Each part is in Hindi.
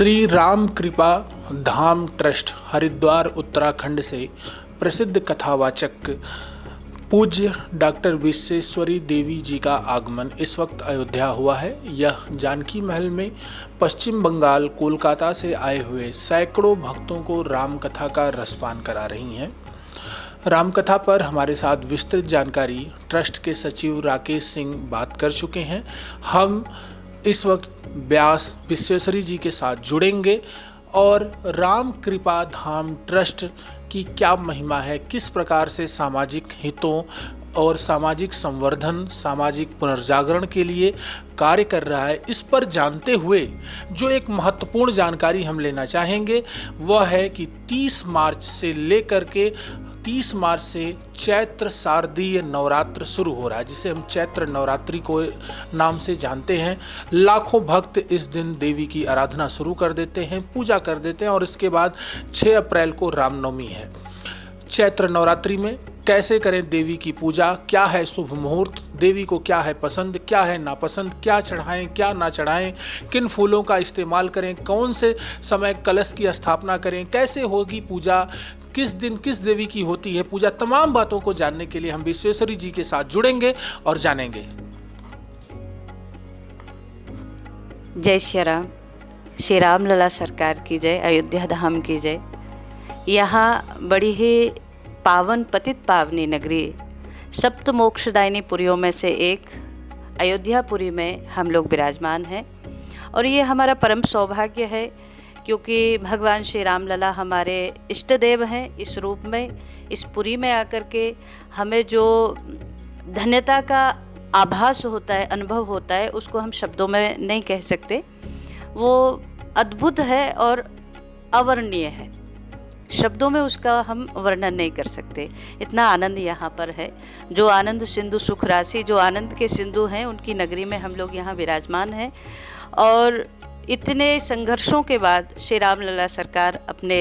श्री राम कृपा धाम ट्रस्ट हरिद्वार उत्तराखंड से प्रसिद्ध कथावाचक पूज्य डॉक्टर विश्वेश्वरी देवी जी का आगमन इस वक्त अयोध्या हुआ है। यह जानकी महल में पश्चिम बंगाल कोलकाता से आए हुए सैकड़ों भक्तों को राम कथा का रसपान करा रही हैं। रामकथा पर हमारे साथ विस्तृत जानकारी ट्रस्ट के सचिव राकेश सिंह बात कर चुके हैं। हम इस वक्त व्यास विश्वेश्वरी जी के साथ जुड़ेंगे और राम कृपा धाम ट्रस्ट की क्या महिमा है, किस प्रकार से सामाजिक हितों और सामाजिक संवर्धन, सामाजिक पुनर्जागरण के लिए कार्य कर रहा है, इस पर जानते हुए जो एक महत्वपूर्ण जानकारी हम लेना चाहेंगे वह है कि 30 मार्च से लेकर के 30 मार्च से चैत्र शारदीय नवरात्र शुरू हो रहा है, जिसे हम चैत्र नवरात्रि को नाम से जानते हैं। लाखों भक्त इस दिन देवी की आराधना शुरू कर देते हैं, पूजा कर देते हैं और इसके बाद 6 अप्रैल को रामनवमी है। चैत्र नवरात्रि में कैसे करें देवी की पूजा, क्या है शुभ मुहूर्त, देवी को क्या है पसंद, क्या है नापसंद, क्या चढ़ाएं क्या ना चढ़ाएं, किन फूलों का इस्तेमाल करें, कौन से समय कलश की स्थापना करें, कैसे होगी पूजा, किस दिन किस देवी की होती है पूजा, तमाम बातों को जानने के लिए हम विश्वेश्वरी जी के साथ जुड़ेंगे और जानेंगे। जय श्री राम। श्री राम लला सरकार की जय, अयोध्या धाम की जय। यहाँ बड़ी ही पावन पतित पावनी नगरी सप्त मोक्षदायिनी पुरियों में से एक अयोध्यापुरी में हम लोग विराजमान हैं और ये हमारा परम सौभाग्य है क्योंकि भगवान श्री राम लला हमारे इष्ट देव हैं। इस रूप में इस पुरी में आकर के हमें जो धन्यता का आभास होता है, अनुभव होता है, उसको हम शब्दों में नहीं कह सकते। वो अद्भुत है और अवर्णनीय है, शब्दों में उसका हम वर्णन नहीं कर सकते। इतना आनंद यहाँ पर है। जो आनंद सिंधु सुख राशि, जो आनंद के सिंधु हैं, उनकी नगरी में हम लोग यहाँ विराजमान हैं और इतने संघर्षों के बाद श्री राम लला सरकार अपने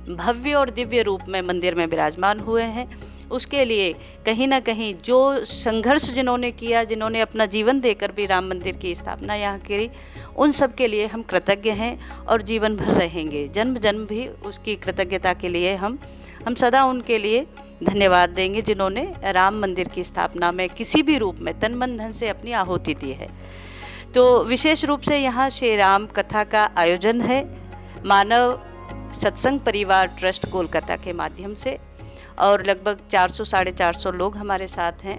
भव्य और दिव्य रूप में मंदिर में विराजमान हुए हैं। उसके लिए कहीं ना कहीं जो संघर्ष जिन्होंने किया, जिन्होंने अपना जीवन देकर भी राम मंदिर की स्थापना यहाँ की, उन सब के लिए हम कृतज्ञ हैं और जीवन भर रहेंगे। जन्म जन्म भी उसकी कृतज्ञता के लिए हम सदा उनके लिए धन्यवाद देंगे जिन्होंने राम मंदिर की स्थापना में किसी भी रूप में तन मन धन से अपनी आहुति दी है। तो विशेष रूप से यहाँ श्री राम कथा का आयोजन है मानव सत्संग परिवार ट्रस्ट कोलकाता के माध्यम से और लगभग 400-450 लोग हमारे साथ हैं।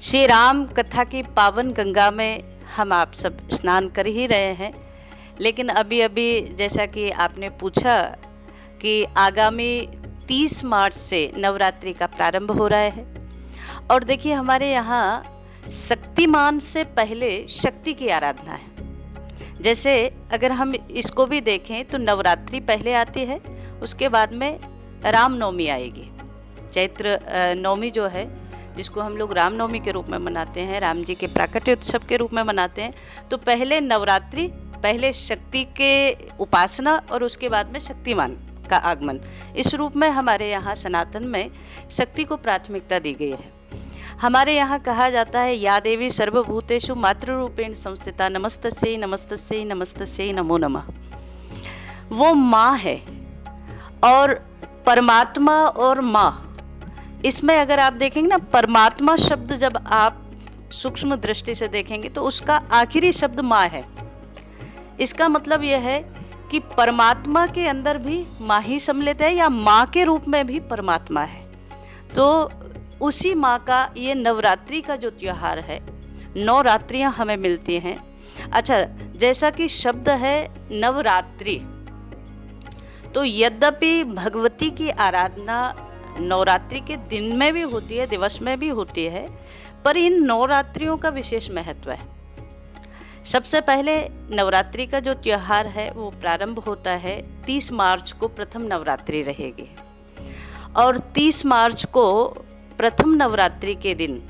श्री राम कथा की पावन गंगा में हम आप सब स्नान कर ही रहे हैं, लेकिन अभी अभी जैसा कि आपने पूछा कि आगामी 30 मार्च से नवरात्रि का प्रारंभ हो रहा है और देखिए हमारे यहाँ शक्तिमान से पहले शक्ति की आराधना है। जैसे अगर हम इसको भी देखें तो नवरात्रि पहले आती है, उसके बाद में रामनवमी आएगी। चैत्र नवमी जो है, जिसको हम लोग रामनवमी के रूप में मनाते हैं, राम जी के प्राकट्य उत्सव के रूप में मनाते हैं। तो पहले नवरात्रि, पहले शक्ति के उपासना और उसके बाद में शक्तिमान का आगमन। इस रूप में हमारे यहाँ सनातन में शक्ति को प्राथमिकता दी गई है। हमारे यहाँ कहा जाता है या देवी सर्वभूतेषु मातृरूपेण संस्थिता नमस्तस्यै नमस्तस्यै नमस्तस्यै नमो नमः। वो माँ है और परमात्मा और माँ, इसमें अगर आप देखेंगे ना, परमात्मा शब्द जब आप सूक्ष्म दृष्टि से देखेंगे तो उसका आखिरी शब्द माँ है। इसका मतलब यह है कि परमात्मा के अंदर भी माँ ही सम्मिलित है या माँ के रूप में भी परमात्मा है। तो उसी माँ का ये नवरात्रि का जो त्यौहार है, 9 रात्रियाँ हमें मिलती हैं। अच्छा, जैसा कि शब्द है नवरात्रि, तो यद्यपि भगवती की आराधना नवरात्रि के दिन में भी होती है, दिवस में भी होती है, पर इन 9 रात्रियों का विशेष महत्व है। सबसे पहले नवरात्रि का जो त्यौहार है वो प्रारंभ होता है 30 मार्च को, प्रथम नवरात्रि रहेगी और 30 मार्च को प्रथम नवरात्रि के दिन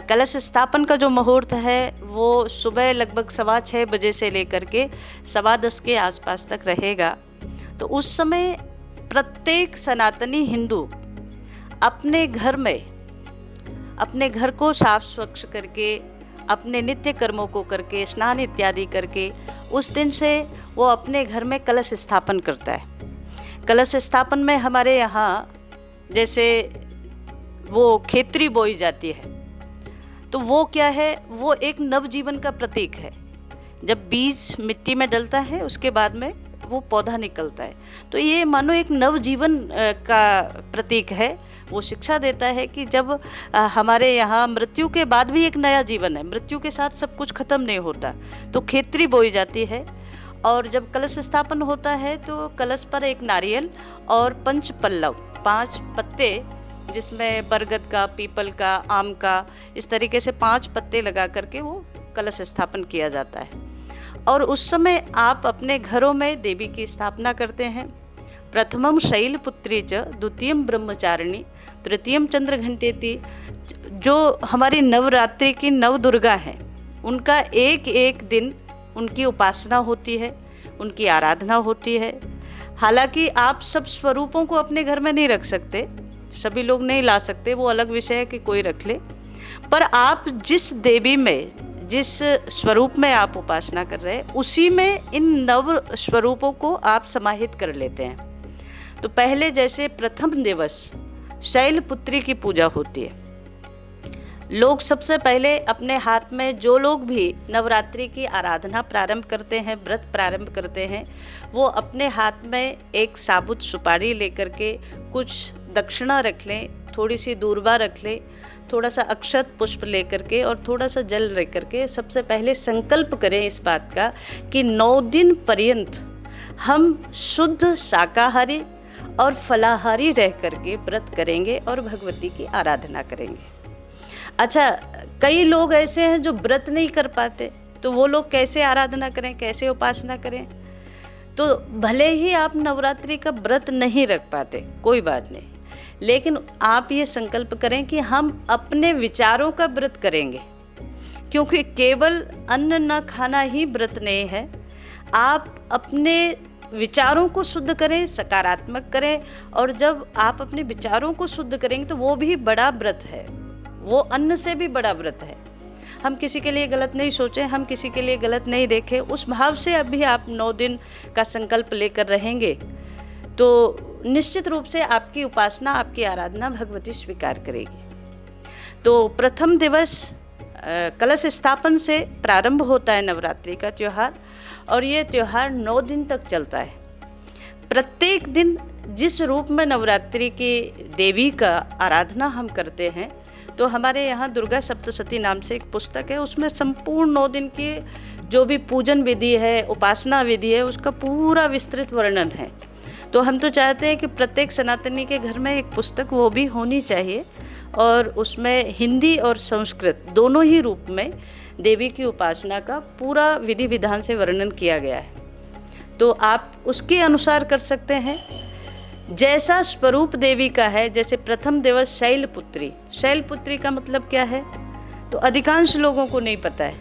कलश स्थापन का जो मुहूर्त है वो सुबह लगभग 6:15 बजे से लेकर के 10:15 के आसपास तक रहेगा। तो उस समय प्रत्येक सनातनी हिंदू अपने घर में, अपने घर को साफ स्वच्छ करके अपने नित्य कर्मों को करके, स्नान इत्यादि करके, उस दिन से वो अपने घर में कलश स्थापन करता है। कलश स्थापन में हमारे यहाँ जैसे वो खेतरी बोई जाती है, तो वो क्या है, वो एक नवजीवन का प्रतीक है। जब बीज मिट्टी में डलता है उसके बाद में वो पौधा निकलता है, तो ये मानो एक नवजीवन का प्रतीक है। वो शिक्षा देता है कि जब हमारे यहाँ मृत्यु के बाद भी एक नया जीवन है, मृत्यु के साथ सब कुछ खत्म नहीं होता। तो खेतरी बोई जाती है और जब कलश स्थापन होता है तो कलश पर एक नारियल और 5 पल्लव, 5 पत्ते, जिसमें बरगद का, पीपल का, आम का, इस तरीके से 5 पत्ते लगा करके वो कलश स्थापन किया जाता है। और उस समय आप अपने घरों में देवी की स्थापना करते हैं। प्रथमम शैलपुत्री च, द्वितीयम ब्रह्मचारिणी, तृतीयम चंद्रघंटेति। जो हमारी नवरात्रि की नव दुर्गा हैं, उनका एक एक दिन उनकी उपासना होती है, उनकी आराधना होती है। हालांकि आप सब स्वरूपों को अपने घर में नहीं रख सकते, सभी लोग नहीं ला सकते, वो अलग विषय है कि कोई रख ले। पर आप जिस देवी में, जिस स्वरूप में आप उपासना कर रहे हैं, उसी में इन नव स्वरूपों को आप समाहित कर लेते हैं। तो पहले जैसे प्रथम दिवस शैलपुत्री की पूजा होती है। लोग सबसे पहले अपने हाथ में, जो लोग भी नवरात्रि की आराधना प्रारंभ करते हैं, व्रत प्रारंभ करते हैं, वो अपने हाथ में एक साबुत सुपारी लेकर के कुछ दक्षिणा रख लें, थोड़ी सी दूर्वा रख लें, थोड़ा सा अक्षत पुष्प लेकर के और थोड़ा सा जल लेकर के सबसे पहले संकल्प करें इस बात का कि 9 दिन पर्यंत हम शुद्ध शाकाहारी और फलाहारी रह करके व्रत करेंगे और भगवती की आराधना करेंगे। अच्छा, कई लोग ऐसे हैं जो व्रत नहीं कर पाते, तो वो लोग कैसे आराधना करें, कैसे उपासना करें? तो भले ही आप नवरात्रि का व्रत नहीं रख पाते, कोई बात नहीं, लेकिन आप ये संकल्प करें कि हम अपने विचारों का व्रत करेंगे, क्योंकि केवल अन्न न खाना ही व्रत नहीं है। आप अपने विचारों को शुद्ध करें, सकारात्मक करें, और जब आप अपने विचारों को शुद्ध करेंगे तो वो भी बड़ा व्रत है, वो अन्न से भी बड़ा व्रत है। हम किसी के लिए गलत नहीं सोचें, हम किसी के लिए गलत नहीं देखें, उस भाव से अभी आप 9 दिन का संकल्प लेकर रहेंगे तो निश्चित रूप से आपकी उपासना, आपकी आराधना भगवती स्वीकार करेगी। तो प्रथम दिवस कलश स्थापन से प्रारंभ होता है नवरात्रि का त्यौहार, और ये त्यौहार 9 दिन तक चलता है। प्रत्येक दिन जिस रूप में नवरात्रि की देवी का आराधना हम करते हैं, तो हमारे यहाँ दुर्गा सप्तशती नाम से एक पुस्तक है, उसमें संपूर्ण 9 दिन की जो भी पूजन विधि है, उपासना विधि है, उसका पूरा विस्तृत वर्णन है। तो हम तो चाहते हैं कि प्रत्येक सनातनी के घर में एक पुस्तक वो भी होनी चाहिए, और उसमें हिंदी और संस्कृत दोनों ही रूप में देवी की उपासना का पूरा विधि विधान से वर्णन किया गया है। तो आप उसके अनुसार कर सकते हैं, जैसा स्वरूप देवी का है। जैसे प्रथम दिवस शैलपुत्री, शैलपुत्री का मतलब क्या है तो अधिकांश लोगों को नहीं पता है।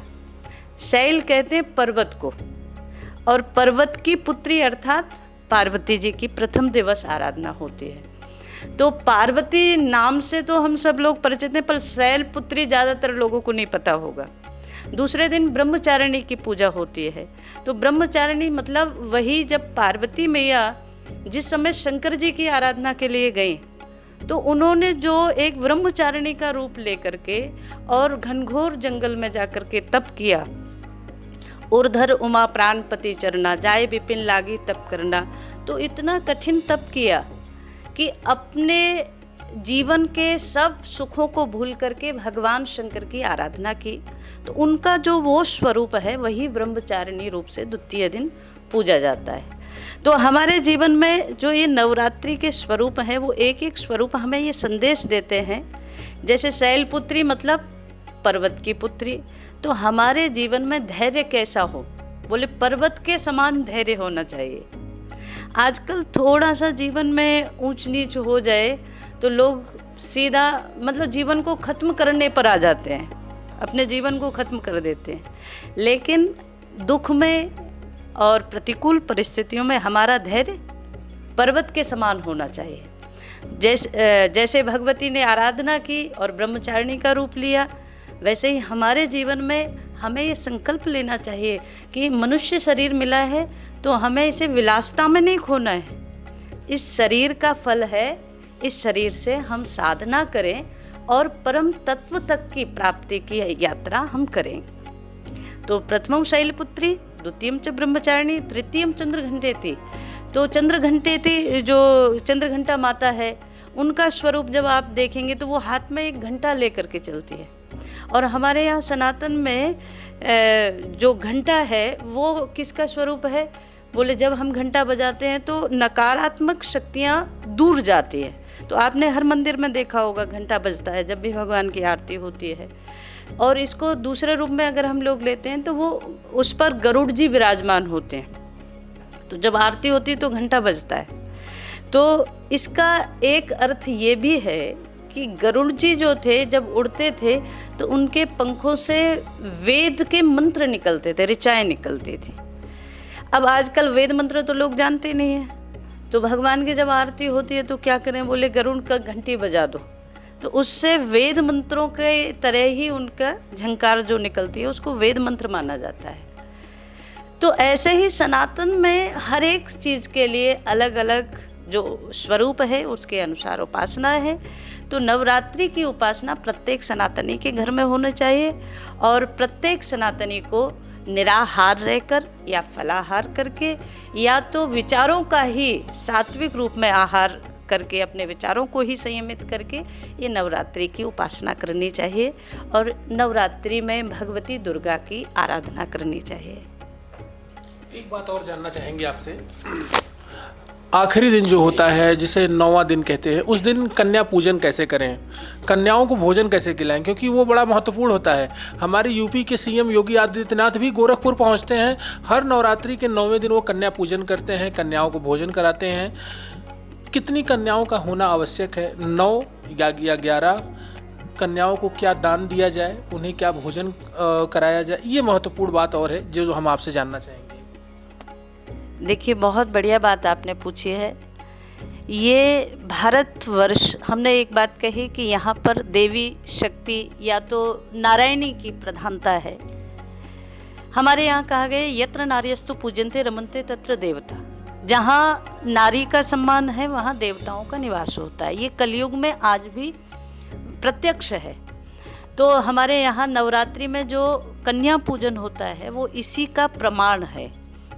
शैल कहते हैं पर्वत को, और पर्वत की पुत्री अर्थात पार्वती जी की प्रथम दिवस आराधना होती है। तो पार्वती नाम से तो हम सब लोग परिचित हैं, पर शैलपुत्री ज़्यादातर लोगों को नहीं पता होगा। दूसरे दिन ब्रह्मचारिणी की पूजा होती है। तो ब्रह्मचारिणी मतलब वही, जब पार्वती मैया जिस समय शंकर जी की आराधना के लिए गई, तो उन्होंने जो एक ब्रह्मचारिणी का रूप लेकर के और घनघोर जंगल में जाकर के तप किया, उर्धर उमा प्राणपति चरना, जाए विपिन लागी तप करना। तो इतना कठिन तप किया कि अपने जीवन के सब सुखों को भूल करके भगवान शंकर की आराधना की। तो उनका जो वो स्वरूप है, वही ब्रह्मचारिणी रूप से द्वितीय दिन पूजा जाता है। तो हमारे जीवन में जो ये नवरात्रि के स्वरूप हैं, वो एक एक स्वरूप हमें ये संदेश देते हैं। जैसे शैलपुत्री मतलब पर्वत की पुत्री, तो हमारे जीवन में धैर्य कैसा हो, बोले पर्वत के समान धैर्य होना चाहिए। आजकल थोड़ा सा जीवन में ऊंच नीच हो जाए तो लोग सीधा मतलब जीवन को ख़त्म करने पर आ जाते हैं, अपने जीवन को ख़त्म कर देते हैं। लेकिन दुख में और प्रतिकूल परिस्थितियों में हमारा धैर्य पर्वत के समान होना चाहिए। जैसे भगवती ने आराधना की और ब्रह्मचारिणी का रूप लिया, वैसे ही हमारे जीवन में हमें ये संकल्प लेना चाहिए कि मनुष्य शरीर मिला है तो हमें इसे विलासिता में नहीं खोना है। इस शरीर का फल है, इस शरीर से हम साधना करें और परम तत्व तक की प्राप्ति की यात्रा हम करें। तो प्रथमं शैलपुत्री, द्वितीयं च ब्रह्मचारिणी, तृतीयं चंद्रघंटेति। तो चंद्रघंटेति जो चंद्रघंटा माता है, उनका स्वरूप जब आप देखेंगे तो वो हाथ में एक घंटा लेकर के चलती है। और हमारे यहाँ सनातन में जो घंटा है वो किसका स्वरूप है? बोले जब हम घंटा बजाते हैं तो नकारात्मक शक्तियाँ दूर जाती है। तो आपने हर मंदिर में देखा होगा घंटा बजता है जब भी भगवान की आरती होती है। और इसको दूसरे रूप में अगर हम लोग लेते हैं तो वो उस पर गरुड़ जी विराजमान होते हैं। तो जब आरती होती है तो घंटा बजता है। तो इसका एक अर्थ ये भी है कि गरुड़ जी जो थे जब उड़ते थे तो उनके पंखों से वेद के मंत्र निकलते थे, ऋचाएँ निकलती थी। अब आजकल वेद मंत्र तो लोग जानते नहीं हैं, तो भगवान की जब आरती होती है तो क्या करें? बोले गरुड़ का घंटी बजा दो, तो उससे वेद मंत्रों के तरह ही उनका झंकार जो निकलती है उसको वेद मंत्र माना जाता है। तो ऐसे ही सनातन में हर एक चीज़ के लिए अलग अलग जो स्वरूप है उसके अनुसार उपासना है। तो नवरात्रि की उपासना प्रत्येक सनातनी के घर में होना चाहिए और प्रत्येक सनातनी को निराहार रहकर या फलाहार करके या तो विचारों का ही सात्विक रूप में आहार करके अपने विचारों को ही संयमित करके ये नवरात्रि की उपासना करनी चाहिए और नवरात्रि में भगवती दुर्गा की आराधना करनी चाहिए। एक बात और जानना चाहेंगे आपसे, आखिरी दिन जो होता है जिसे 9वां दिन कहते हैं, उस दिन कन्या पूजन कैसे करें? कन्याओं को भोजन कैसे खिलाएं? क्योंकि वो बड़ा महत्वपूर्ण होता है। हमारे यूपी के सीएम योगी आदित्यनाथ भी गोरखपुर पहुंचते हैं, हर नवरात्रि के 9वें दिन वो कन्या पूजन करते हैं, कन्याओं को भोजन कराते हैं। कितनी कन्याओं का होना आवश्यक है? 9 या 11 कन्याओं को क्या दान दिया जाए, उन्हें क्या भोजन कराया जाए, ये महत्वपूर्ण बात और है जो हम आपसे जानना चाहेंगे। देखिए, बहुत बढ़िया बात आपने पूछी है। ये भारतवर्ष, हमने एक बात कही कि यहाँ पर देवी शक्ति या तो नारायणी की प्रधानता है। हमारे यहाँ कहा गया यत्र नार्यस्तु पूजन्ते रमन्ते तत्र देवता। जहाँ नारी का सम्मान है वहाँ देवताओं का निवास होता है। ये कलयुग में आज भी प्रत्यक्ष है। तो हमारे यहाँ नवरात्रि में जो कन्या पूजन होता है वो इसी का प्रमाण है।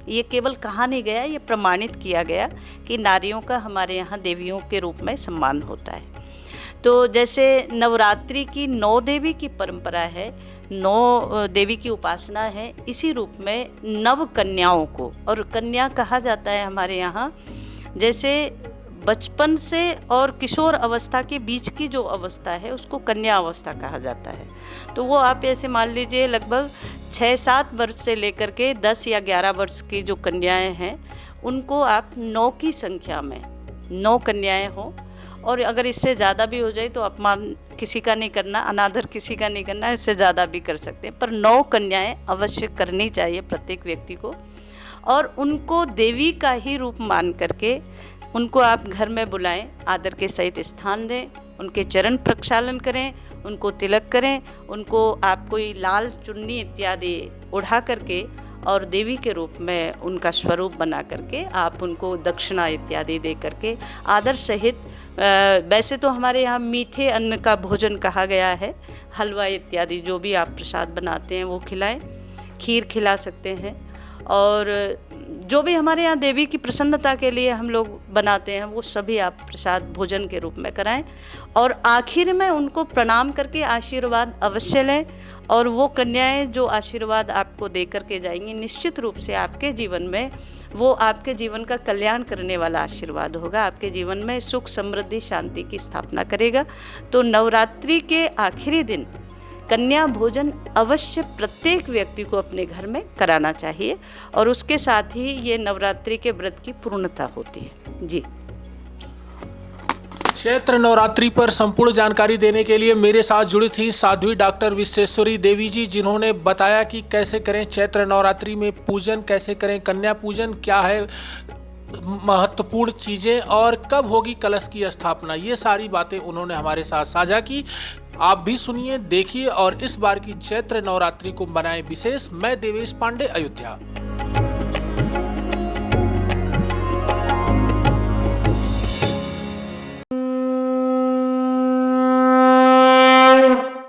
ये केवल कहा नहीं गया, ये प्रमाणित किया गया कि नारियों का हमारे यहाँ देवियों के रूप में सम्मान होता है। तो जैसे नवरात्रि की 9 देवी की परंपरा है, 9 देवी की उपासना है, इसी रूप में नव कन्याओं को, और कन्या कहा जाता है हमारे यहाँ जैसे बचपन से और किशोर अवस्था के बीच की जो अवस्था है उसको कन्या अवस्था कहा जाता है। तो वो आप ऐसे मान लीजिए लगभग 6-7 वर्ष से लेकर के 10 या 11 वर्ष की जो कन्याएं हैं उनको आप 9 की संख्या में 9 कन्याएं हों, और अगर इससे ज़्यादा भी हो जाए तो अपमान किसी का नहीं करना, अनादर किसी का नहीं करना, इससे ज़्यादा भी कर सकते हैं, पर 9 कन्याएं अवश्य करनी चाहिए प्रत्येक व्यक्ति को। और उनको देवी का ही रूप मान करके उनको आप घर में बुलाएं, आदर के सहित स्थान दें, उनके चरण प्रक्षालन करें, उनको तिलक करें, उनको आप कोई लाल चुन्नी इत्यादि उड़ा करके और देवी के रूप में उनका स्वरूप बना करके आप उनको दक्षिणा इत्यादि दे करके आदर सहित, वैसे तो हमारे यहाँ मीठे अन्न का भोजन कहा गया है, हलवा इत्यादि जो भी आप प्रसाद बनाते हैं वो खिलाएं, खीर खिला सकते हैं, और जो भी हमारे यहाँ देवी की प्रसन्नता के लिए हम लोग बनाते हैं वो सभी आप प्रसाद भोजन के रूप में कराएं। और आखिर में उनको प्रणाम करके आशीर्वाद अवश्य लें, और वो कन्याएं जो आशीर्वाद आपको दे करके जाएंगी निश्चित रूप से आपके जीवन में वो आपके जीवन का कल्याण करने वाला आशीर्वाद होगा, आपके जीवन में सुख समृद्धि शांति की स्थापना करेगा। तो नवरात्रि के आखिरी दिन कन्या भोजन अवश्य प्रत्येक व्यक्ति को अपने घर में कराना चाहिए, और उसके साथ ही ये नवरात्रि के व्रत की पूर्णता होती है। जी, चैत्र नवरात्रि पर संपूर्ण जानकारी देने के लिए मेरे साथ जुड़ी थी साध्वी डॉक्टर विश्वेश्वरी देवी जी, जिन्होंने बताया कि कैसे करें चैत्र नवरात्रि में पूजन, कैसे करें कन्या पूजन, क्या है महत्वपूर्ण चीज़ें और कब होगी कलश की स्थापना, ये सारी बातें उन्होंने हमारे साथ साझा की। आप भी सुनिए, देखिए और इस बार की चैत्र नवरात्रि को बनाएं विशेष। मैं देवेश पांडे, अयोध्या।